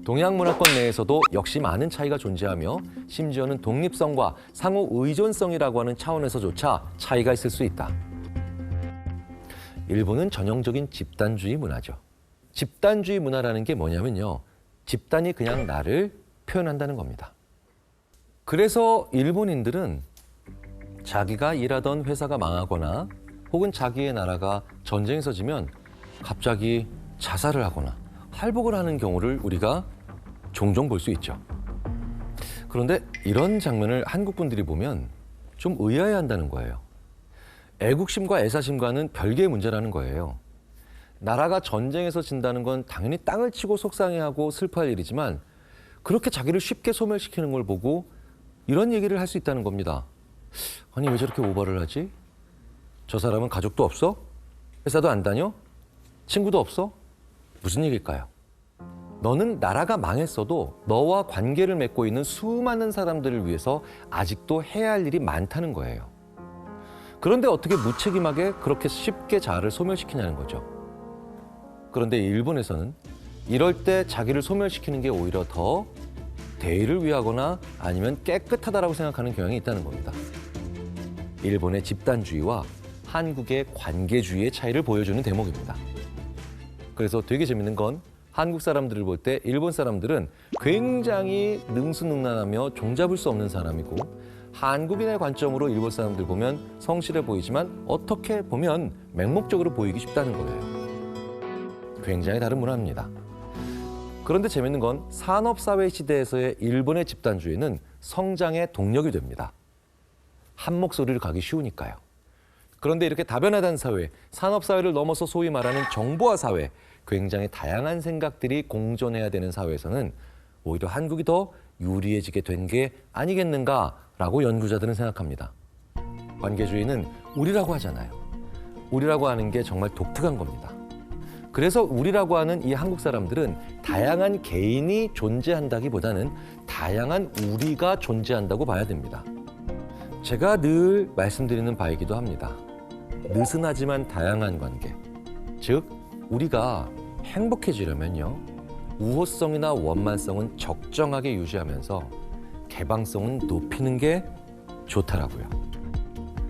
동양 문화권 내에서도 역시 많은 차이가 존재하며 심지어는 독립성과 상호 의존성이라고 하는 차원에서조차 차이가 있을 수 있다. 일본은 전형적인 집단주의 문화죠. 집단주의 문화라는 게 뭐냐면요. 집단이 그냥 나를 표현한다는 겁니다. 그래서 일본인들은 자기가 일하던 회사가 망하거나 혹은 자기의 나라가 전쟁에서 지면 갑자기 자살을 하거나 할복을 하는 경우를 우리가 종종 볼 수 있죠. 그런데 이런 장면을 한국 분들이 보면 좀 의아해한다는 거예요. 애국심과 애사심과는 별개의 문제라는 거예요. 나라가 전쟁에서 진다는 건 당연히 땅을 치고 속상해하고 슬퍼할 일이지만 그렇게 자기를 쉽게 소멸시키는 걸 보고 이런 얘기를 할 수 있다는 겁니다. 아니 왜 저렇게 오버를 하지? 저 사람은 가족도 없어? 회사도 안 다녀? 친구도 없어? 무슨 얘기일까요? 너는 나라가 망했어도 너와 관계를 맺고 있는 수많은 사람들을 위해서 아직도 해야 할 일이 많다는 거예요. 그런데 어떻게 무책임하게 그렇게 쉽게 자아를 소멸시키냐는 거죠. 그런데 일본에서는 이럴 때 자기를 소멸시키는 게 오히려 더 대의를 위하거나 아니면 깨끗하다라고 생각하는 경향이 있다는 겁니다. 일본의 집단주의와 한국의 관계주의의 차이를 보여주는 대목입니다. 그래서 되게 재밌는 건 한국 사람들을 볼 때 일본 사람들은 굉장히 능수능란하며 종잡을 수 없는 사람이고 한국인의 관점으로 일본 사람들 보면 성실해 보이지만 어떻게 보면 맹목적으로 보이기 쉽다는 거예요. 굉장히 다른 문화입니다. 그런데 재밌는 건 산업사회 시대에서의 일본의 집단주의는 성장의 동력이 됩니다. 한 목소리를 가기 쉬우니까요. 그런데 이렇게 다변화된 사회, 산업사회를 넘어서 소위 말하는 정보화 사회, 굉장히 다양한 생각들이 공존해야 되는 사회에서는 오히려 한국이 더 유리해지게 된 게 아니겠는가라고 연구자들은 생각합니다. 관계주의는 우리라고 하잖아요. 우리라고 하는 게 정말 독특한 겁니다. 그래서 우리라고 하는 이 한국 사람들은 다양한 개인이 존재한다기보다는 다양한 우리가 존재한다고 봐야 됩니다. 제가 늘 말씀드리는 바이기도 합니다. 느슨하지만 다양한 관계. 즉, 우리가 행복해지려면요. 우호성이나 원만성은 적정하게 유지하면서 개방성은 높이는 게 좋다라고요.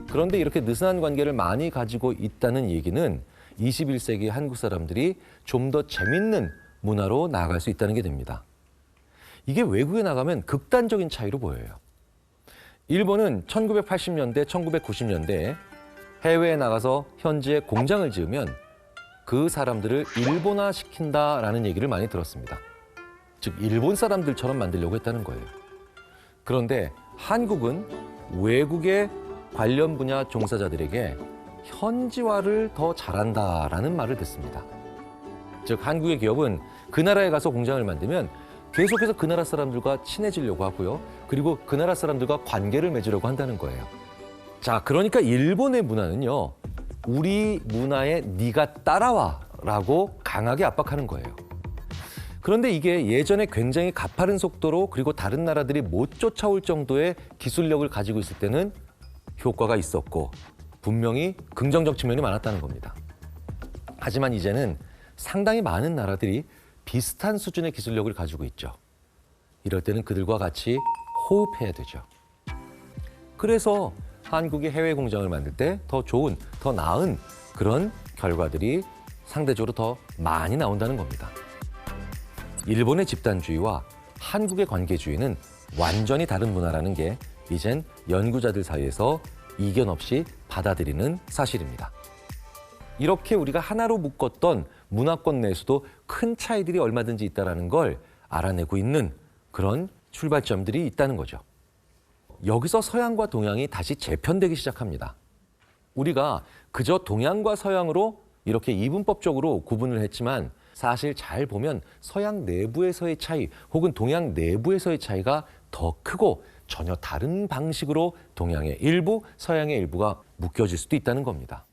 그런데 이렇게 느슨한 관계를 많이 가지고 있다는 얘기는 21세기 한국 사람들이 좀 더 재밌는 문화로 나아갈 수 있다는 게 됩니다. 이게 외국에 나가면 극단적인 차이로 보여요. 일본은 1980년대, 1990년대에 해외에 나가서 현지에 공장을 지으면 그 사람들을 일본화 시킨다라는 얘기를 많이 들었습니다. 즉, 일본 사람들처럼 만들려고 했다는 거예요. 그런데 한국은 외국의 관련 분야 종사자들에게 현지화를 더 잘한다라는 말을 듣습니다. 즉, 한국의 기업은 그 나라에 가서 공장을 만들면 계속해서 그 나라 사람들과 친해지려고 하고요. 그리고 그 나라 사람들과 관계를 맺으려고 한다는 거예요. 자, 그러니까 일본의 문화는요. 우리 문화에 네가 따라와라고 강하게 압박하는 거예요. 그런데 이게 예전에 굉장히 가파른 속도로 그리고 다른 나라들이 못 쫓아올 정도의 기술력을 가지고 있을 때는 효과가 있었고 분명히 긍정적 측면이 많았다는 겁니다. 하지만 이제는 상당히 많은 나라들이 비슷한 수준의 기술력을 가지고 있죠. 이럴 때는 그들과 같이 호흡해야 되죠. 그래서 한국이 해외 공장을 만들 때 더 좋은, 더 나은 그런 결과들이 상대적으로 더 많이 나온다는 겁니다. 일본의 집단주의와 한국의 관계주의는 완전히 다른 문화라는 게 이젠 연구자들 사이에서 이견 없이 받아들이는 사실입니다. 이렇게 우리가 하나로 묶었던 문화권 내에서도 큰 차이들이 얼마든지 있다는 걸 알아내고 있는 그런 출발점들이 있다는 거죠. 여기서 서양과 동양이 다시 재편되기 시작합니다. 우리가 그저 동양과 서양으로 이렇게 이분법적으로 구분을 했지만 사실 잘 보면 서양 내부에서의 차이 혹은 동양 내부에서의 차이가 더 크고 전혀 다른 방식으로 동양의 일부, 서양의 일부가 묶여질 수도 있다는 겁니다.